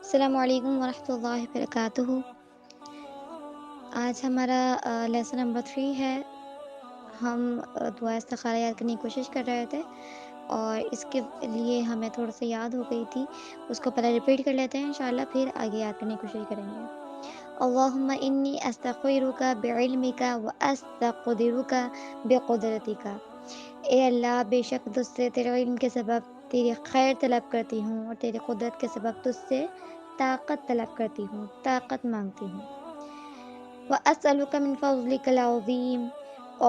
السلام علیکم ورحمۃ اللہ وبرکاتہ۔ آج ہمارا لیسن نمبر 3 ہے۔ ہم دعا استخارہ یاد کرنے کی کوشش کر رہے تھے اور اس کے لیے ہمیں تھوڑا سا یاد ہو گئی تھی، اس کو پہلے ریپیٹ کر لیتے ہیں انشاءاللہ، پھر آگے یاد کرنے کی کوشش کریں گے۔ اللہم انی استغفرک بعلمک واستقدرک بقدرتک۔ اے اللہ، بے شک تجھ سے تیرے علم کے سبب تیری خیر طلب کرتی ہوں، اور تیری قدرت کے سبب تجھ سے طاقت طلب کرتی ہوں، طاقت مانگتی ہوں۔ وَأَسْأَلُكَ مِن فَضْلِكَ الْعَظِيمِ،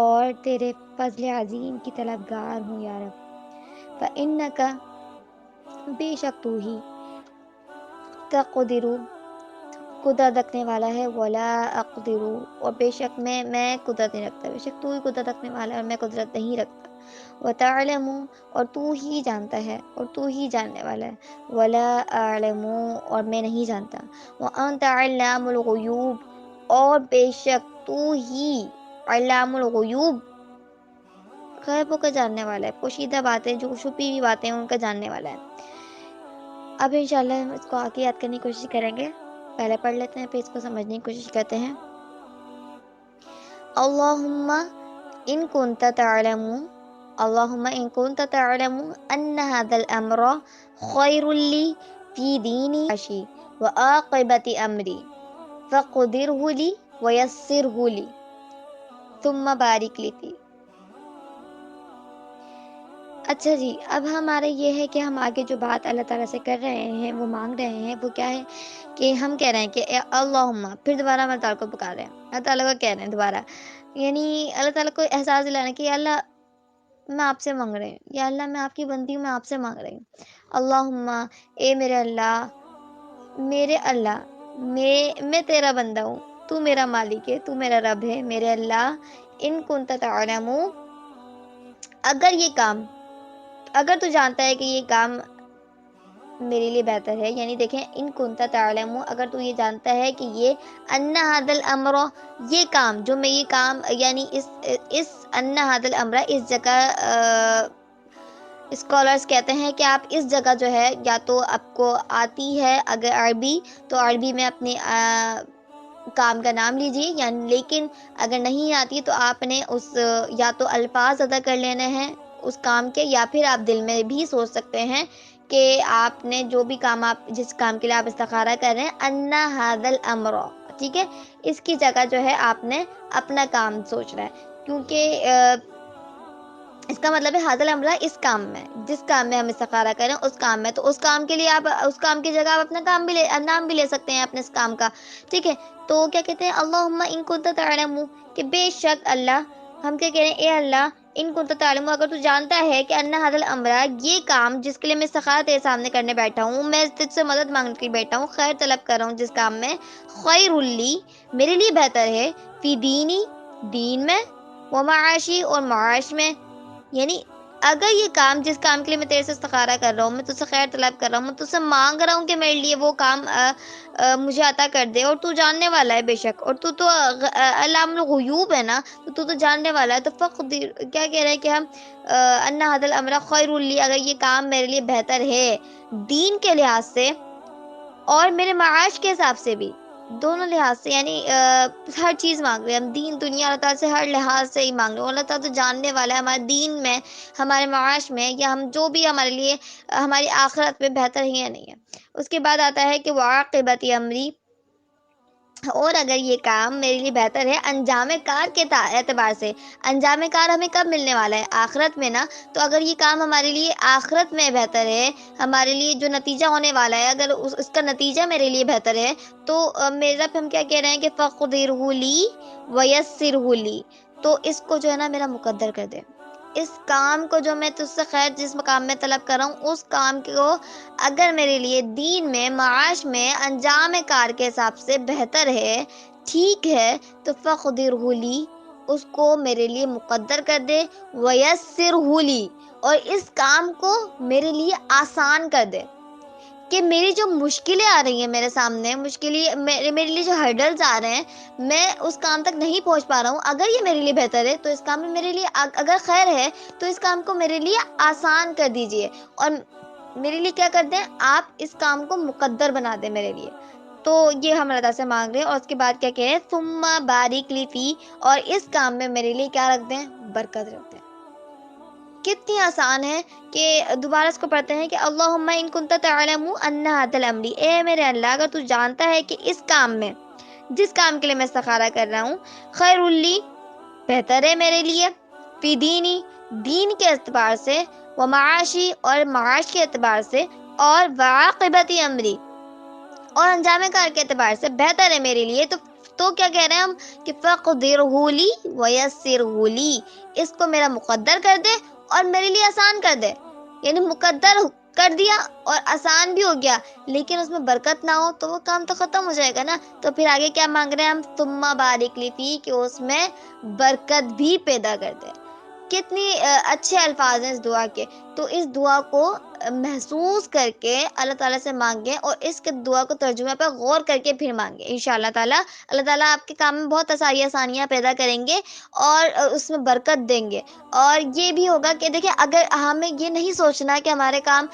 اور تیرے فضل عظیم کی طلبگار ہوں یا رب۔ فَإِنَّكَ، بے شک تو ہی، تقدر، قدرت رکھنے والا ہے، ولا اقدر، اور بے شک میں قدرت نہیں رکھتا، بے شک تو ہی قدرت رکھنے والا ہے اور میں قدرت نہیں رکھتا۔ وتعلم، اور تو ہی جانتا ہے اور تو ہی جاننے والا ہے، ولا اعلم، اور میں نہیں جانتا۔ وانت علام الغیوب، اور بے شک تو ہی علام الغیوب، غیبوں کا جاننے والا ہے، پوشیدہ باتیں، جو چھپی ہوئی باتیں ان کا جاننے والا ہے۔ اب انشاءاللہ ہم اس کو آگے یاد کرنے کی کوشش کریں گے۔ پہلے پڑھ لیتے ہیں، پھر اس کو سمجھنے کی کوشش کرتے ہیں۔ اللہم ان کنت تعلم، اللہم ان کنت تعلم ان هذا الامر خیر لی فی دینی عشی وعاقبت امری فقدرہ لی ویسرہ لی ثم بارک لی فی۔ اچھا جی، اب ہمارا یہ ہے کہ ہم آگے جو بات اللہ تعالیٰ سے کر رہے ہیں، وہ مانگ رہے ہیں، وہ کیا ہے کہ ہم کہہ رہے ہیں کہ اے اللہم، پھر دوبارہ ہم اللہ تعالیٰ کو پکار رہے ہیں، اللہ تعالیٰ کو کہہ رہے ہیں دوبارہ، یعنی اللہ تعالیٰ کو احساس دلانا کہ یا اللہ میں آپ سے مانگ رہی ہوں، یا اللہ میں آپ کی بندی ہوں، میں آپ سے مانگ رہی ہوں۔ اللہم، اے میرے اللہ، میں تیرا بندہ ہوں، تو میرا مالک ہے، تو میرا رب ہے، میرے اللہ، ان کنت تعلم، اگر تو جانتا ہے کہ یہ کام میرے لیے بہتر ہے، یعنی دیکھیں ان کنت تعلم، اگر تو یہ جانتا ہے کہ یہ ان هذا الامر، یہ کام جو میں یہ کام، یعنی اس ان هذا الامر، اس جگہ اسکالرز کہتے ہیں کہ آپ اس جگہ جو ہے، یا تو آپ کو آتی ہے اگر عربی تو عربی میں اپنے کام کا نام لیجیے، یعنی لیکن اگر نہیں آتی تو آپ نے اس یا تو الفاظ ادا کر لینے ہیں اس کام کے، یا پھر آپ دل میں بھی سوچ سکتے ہیں کہ آپ نے جو بھی کام، آپ جس کام کے لیے آپ استخارہ کر رہے ہیں، ان هذا الامر، ٹھیک ہے، اس کی جگہ جو ہے آپ نے اپنا کام سوچنا ہے، کیونکہ اس کا مطلب ہے حاضر الامر، اس کام میں، جس کام میں ہم استخارہ کریں اس کام میں، تو اس کام کے لیے آپ اس کام کی جگہ آپ اپنا نام بھی لے سکتے ہیں اپنے اس کام کا، ٹھیک ہے۔ تو کیا کہتے ہیں، اللہم ان کنت تعلم، کہ بے شک اللہ، ہم کیا کہہ رہے ہیں، اے اللہ، ان کنت تعلم، اگر تو جانتا ہے کہ ان هذا الامر، یہ کام جس کے لیے میں استخارہ تیرے سامنے کرنے بیٹھا ہوں، میں تجھ سے مدد مانگنے کے بیٹھا ہوں، خیر طلب کر رہا ہوں جس کام میں، خیر لی، میرے لیے بہتر ہے، فی دینی، دین میں، ومعاشی، اور معاش میں، یعنی اگر یہ کام جس کام کے لیے میں تیرے سے استخارہ کر رہا ہوں، میں تجھ سے خیر طلب کر رہا ہوں، میں تجھ سے مانگ رہا ہوں کہ میرے لیے وہ کام مجھے عطا کر دے، اور تو جاننے والا ہے بے شک، اور تو علام الغیوب ہے نا، تو جاننے والا ہے، تو فقدر، کیا کہہ رہے ہیں کہ ہم ان هذا الامر خیر لی، اگر یہ کام میرے لیے بہتر ہے دین کے لحاظ سے اور میرے معاش کے حساب سے بھی، دونوں لحاظ سے، یعنی ہر چیز مانگ رہے ہیں ہم، دین دنیا، اللہ تعالیٰ سے ہر لحاظ سے ہی مانگ رہے ہیں، اللہ تعالیٰ تو جاننے والا ہے ہمارے دین میں، ہمارے معاش میں، یا ہم جو بھی ہمارے لیے ہماری آخرت میں بہتر ہے یا نہیں ہے۔ اس کے بعد آتا ہے کہ وعاقبت امری، اور اگر یہ کام میرے لیے بہتر ہے انجام کار کے اعتبار سے، انجام کار ہمیں کب ملنے والا ہے، آخرت میں نا، تو اگر یہ کام ہمارے لیے آخرت میں بہتر ہے، ہمارے لیے جو نتیجہ ہونے والا ہے، اگر اس کا نتیجہ میرے لیے بہتر ہے، تو میرے رب ہم کیا کہہ رہے ہیں کہ فقدرہ لی ویسرہ لی، تو اس کو جو ہے نا میرا مقدر کر دے، اس کام کو جو میں تجھ سے خیر جس مقام میں طلب کر رہا ہوں، اس کام کو اگر میرے لیے دین میں، معاش میں، انجام کار کے حساب سے بہتر ہے، ٹھیک ہے، تو فقدرہ لی، اس کو میرے لیے مقدر کر دے، ویسرہ لی، اور اس کام کو میرے لیے آسان کر دے، کہ میری جو مشکلیں آ رہی ہیں میرے سامنے، میرے لیے جو ہرڈلز آ رہے ہیں، میں اس کام تک نہیں پہنچ پا رہا ہوں، اگر یہ میرے لیے بہتر ہے تو اس کام میں میرے لیے اگر خیر ہے تو اس کام کو میرے لیے آسان کر دیجئے، اور میرے لیے کیا کر دیں، آپ اس کام کو مقدر بنا دیں میرے لیے. تو یہ ہم اللہ تعالیٰ سے مانگ رہے ہیں. اور اس کے بعد کیا کہہ رہے ہیں، ثم بارک لی فی، اور اس کام میں میرے لیے کیا رکھ دیں، برکت رکھ دیں. کتنی آسان ہے کہ دوبارہ اس کو پڑھتے ہیں کہ اللہم ان کنت تعلم ان ھذا الامر، اے میرے اللہ اگر تو جانتا ہے کہ اس کام میں، جس کام کے لیے میں استخارہ کر رہا ہوں، خیر لی، بہتر ہے میرے لیے، فی دینی، دین کے اعتبار سے، و معاشی، اور معاش کے اعتبار سے، اور وعاقبت امری، اور انجام کار کے اعتبار سے بہتر ہے میرے لیے، تو کیا کہہ رہے ہیں ہم کہ فقدرہ لی ویسرہ لی، اس کو میرا مقدر کر دے اور میرے لیے آسان کر دے. یعنی مقدر کر دیا اور آسان بھی ہو گیا، لیکن اس میں برکت نہ ہو تو وہ کام تو ختم ہو جائے گا نا. تو پھر آگے کیا مانگ رہے ہیں ہم، ثم بارک لی فی، کہ اس میں برکت بھی پیدا کر دے. کتنی اچھے الفاظ ہیں اس دعا کے. تو اس دعا کو محسوس کر کے اللہ تعالیٰ سے مانگیں، اور اس کے دعا کو ترجمہ پہ غور کر کے پھر مانگیں. انشاءاللہ تعالیٰ اللہ تعالیٰ آپ کے کام میں بہت آسانیاں پیدا کریں گے اور اس میں برکت دیں گے. اور یہ بھی ہوگا کہ دیکھیں، اگر ہمیں یہ نہیں سوچنا کہ ہمارے کام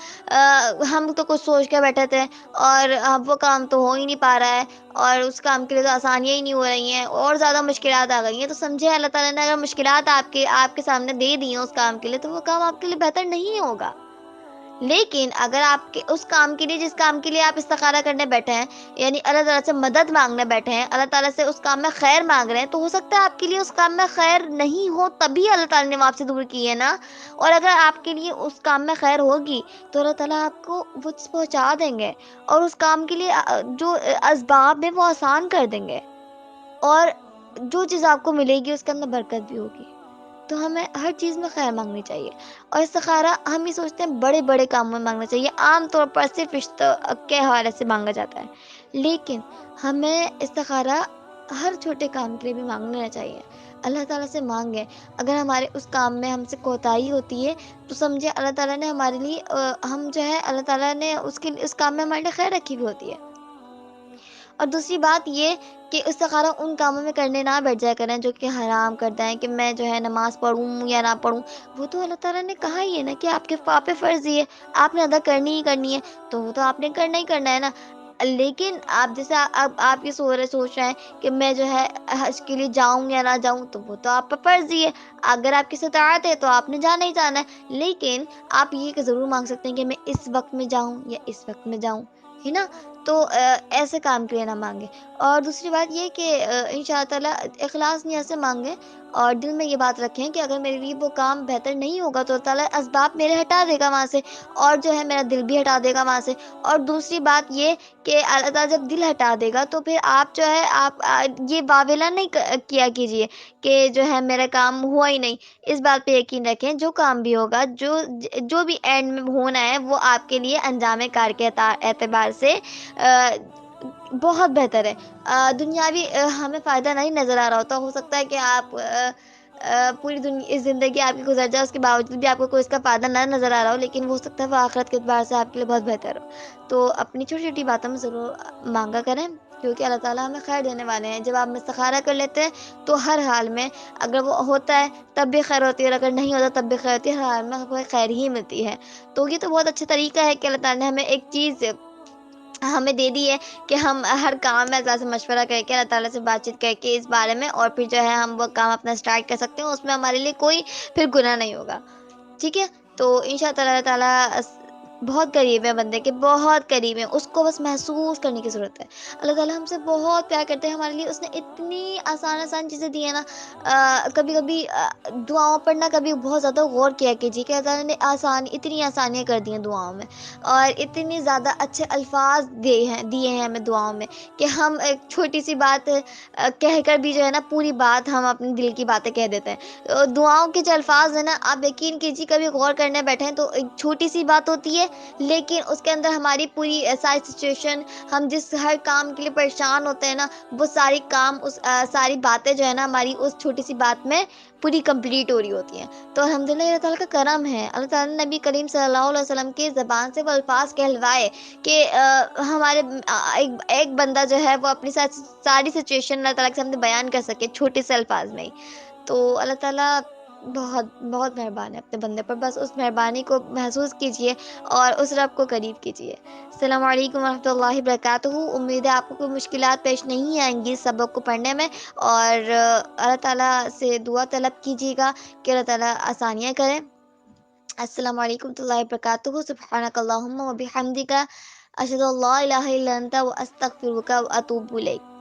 ہم تو کچھ سوچ کے بیٹھے تھے اور وہ کام تو ہو ہی نہیں پا رہا ہے، اور اس کام کے لیے تو آسانیاں ہی نہیں ہو رہی ہیں اور زیادہ مشکلات آ گئی ہیں، تو سمجھے اللہ تعالیٰ نے اگر مشکلات آپ کے سامنے دے دی ہیں اس کام کے لیے، تو وہ کام آپ کے لیے بہتر نہیں ہوگا. لیکن اگر آپ کے اس کام کے لیے، جس کام کے لیے آپ استخارہ کرنے بیٹھے ہیں، یعنی اللہ تعالیٰ سے مدد مانگنے بیٹھے ہیں، اللہ تعالیٰ سے اس کام میں خیر مانگ رہے ہیں، تو ہو سکتا ہے آپ کے لیے اس کام میں خیر نہیں ہو، تبھی اللہ تعالیٰ نے وہ آپ سے دور کی ہے نا. اور اگر آپ کے لیے اس کام میں خیر ہوگی تو اللہ تعالیٰ آپ کو وہ چیز پہنچا دیں گے، اور اس کام کے لیے جو اسباب ہیں وہ آسان کر دیں گے، اور جو چیز آپ کو ملے گی اس کے اندر برکت بھی ہوگی. تو ہمیں ہر چیز میں خیر مانگنی چاہیے. اور استخارہ ہم یہ سوچتے ہیں بڑے بڑے کاموں میں مانگنا چاہیے، عام طور پر صرف رشتہ کے حوالے سے مانگا جاتا ہے، لیکن ہمیں استخارہ ہر چھوٹے کام کے لیے بھی مانگنا چاہیے. اللہ تعالیٰ سے مانگیں. اگر ہمارے اس کام میں ہم سے کوتاہی ہوتی ہے تو سمجھے اللہ تعالیٰ نے ہمارے لیے ہم جو ہے اللہ تعالیٰ نے اس کام میں ہمارے لیے خیر رکھی ہوئی ہوتی ہے. اور دوسری بات یہ کہ استخارہ ان کاموں میں کرنے نہ بیٹھ جایا کریں جو کہ حرام کرتا ہے، کہ میں جو ہے نماز پڑھوں یا نہ پڑھوں. وہ تو اللہ تعالیٰ نے کہا ہی ہے نا کہ آپ پہ فرض ہی ہے، آپ نے ادا کرنی ہی کرنی ہے، تو وہ تو آپ نے کرنا ہی کرنا ہے نا. لیکن آپ جیسے اب آپ یہ سوچ رہے ہیں کہ میں جو ہے حج کے لیے جاؤں یا نہ جاؤں، تو وہ تو آپ پہ فرض ہی ہے. اگر آپ کی استطاعت ہے تو آپ نے جانا ہی جانا ہے، لیکن آپ یہ ضرور مانگ سکتے ہیں کہ میں اس وقت میں جاؤں یا اس وقت میں جاؤں، ہے نا. تو ایسے کام کے لیے نہ مانگے. اور دوسری بات یہ کہ انشاءاللہ تعالیٰ اخلاص نیت سے مانگیں، اور دل میں یہ بات رکھیں کہ اگر میرے لیے وہ کام بہتر نہیں ہوگا تو تعالیٰ اسباب میرے ہٹا دے گا وہاں سے، اور جو ہے میرا دل بھی ہٹا دے گا وہاں سے. اور دوسری بات یہ کہ اللہ تعالیٰ جب دل ہٹا دے گا تو پھر آپ جو ہے آپ یہ واویلا نہیں کیا کیجیے کہ جو ہے میرا کام ہوا ہی نہیں. اس بات پہ یقین رکھیں، جو کام بھی ہوگا، جو بھی اینڈ میں ہونا ہے، وہ آپ کے لیے انجام کار کے اعتبار سے بہت بہتر ہے. دنیاوی ہمیں فائدہ نہیں نظر آ رہا ہوتا، ہو سکتا ہے کہ آپ پوری زندگی آپ کی گزر جائے، اس کے باوجود بھی آپ کو کوئی اس کا فائدہ نہ نظر آ رہا ہو، لیکن ہو سکتا ہے وہ آخرت کے اعتبار سے آپ کے لیے بہت بہتر ہو. تو اپنی چھوٹی چھوٹی باتوں میں ضرور مانگا کریں، کیونکہ اللہ تعالیٰ ہمیں خیر دینے والے ہیں. جب آپ استخارہ کر لیتے ہیں تو ہر حال میں اگر وہ ہوتا ہے تب بھی خیر ہوتی ہے، اور اگر نہیں ہوتا تب بھی خیر ہوتی ہے، ہر حال میں کوئی خیر ہی ملتی ہے. تو یہ تو بہت اچھا طریقہ ہے کہ اللہ تعالیٰ نے ہمیں ایک چیز ہمیں دے دی ہے کہ ہم ہر کام میں اللہ سے مشورہ کر کے، اللہ تعالیٰ سے بات چیت کر کے اس بارے میں، اور پھر جو ہے ہم وہ کام اپنا اسٹارٹ کر سکتے ہیں، اس میں ہمارے لیے کوئی پھر گناہ نہیں ہوگا. ٹھیک ہے. تو انشاءاللہ اللہ تعالیٰ بہت قریب ہے بندے کے، بہت قریب ہے، اس کو بس محسوس کرنے کی ضرورت ہے. اللہ تعالیٰ ہم سے بہت پیار کرتے ہیں، ہمارے لیے اس نے اتنی آسان آسان چیزیں دی ہیں نا. کبھی کبھی دعاؤں پر نہ کبھی بہت زیادہ غور کیا کیجیے کہ اللہ تعالیٰ نے اتنی آسانیاں کر دی ہیں دعاؤں میں، اور اتنی زیادہ اچھے الفاظ دیے ہیں ہمیں دعاؤں میں، کہ ہم ایک چھوٹی سی بات کہہ کر بھی جو ہے نا پوری بات ہم اپنے دل کی باتیں کہہ دیتے ہیں. دعاؤں کے جو الفاظ ہیں نا، آپ یقین کیجیے کبھی غور کرنے بیٹھیں تو ایک چھوٹی سی بات ہوتی ہے، لیکن اس کے اندر ہماری پوری ساری سچویشن، ہم جس ہر کام کے لیے پریشان ہوتے ہیں نا، وہ ساری باتیں جو ہے نا ہماری اس چھوٹی سی بات میں پوری کمپلیٹ ہو رہی ہوتی ہیں. تو الحمدللہ اللہ تعالیٰ کا کرم ہے، اللہ تعالیٰ نے نبی کریم صلی اللہ علیہ وسلم کی زبان سے وہ الفاظ کہلوائے کہ ہمارے ایک بندہ جو ہے وہ اپنی ساری سچویشن اللہ تعالیٰ کے سامنے بیان کر سکے چھوٹے سے الفاظ میں ہی. تو اللہ تعالیٰ بہت بہت مہربان ہے اپنے بندے پر، بس اس مہربانی کو محسوس کیجئے اور اس رب کو قریب کیجئے۔ السلام علیکم ورحمۃ اللہ وبرکاتہ۔ امید ہے آپ کو کوئی مشکلات پیش نہیں آئیں گی اس سبق کو پڑھنے میں، اور اللہ تعالیٰ سے دعا طلب کیجیے گا کہ اللہ تعالیٰ آسانیاں کریں۔ السلام علیکم ورحمۃ اللہ وبرکاتہ۔ سبحانک اللہم و بحمدک، اشہد ان لا الہ الا انت و استغفرک و اتوب الیک۔